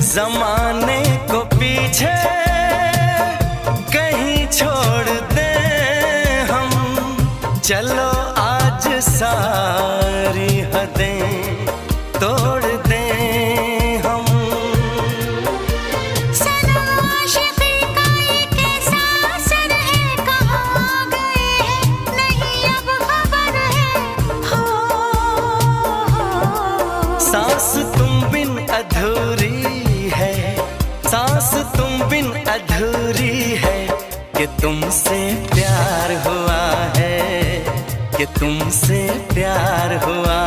जमाने को पीछे कहीं छोड़ दे हम, चलो आज सारी हदें तोड़ दे हम। सनम आशिक़ी का ये कैसा असर है, कहाँ गए हैं नहीं अब खबर है। हो सांस तुम बिन अधूरी है, सांस तुम बिन अधूरी है, कि तुमसे प्यार हुआ है, कि तुमसे प्यार हुआ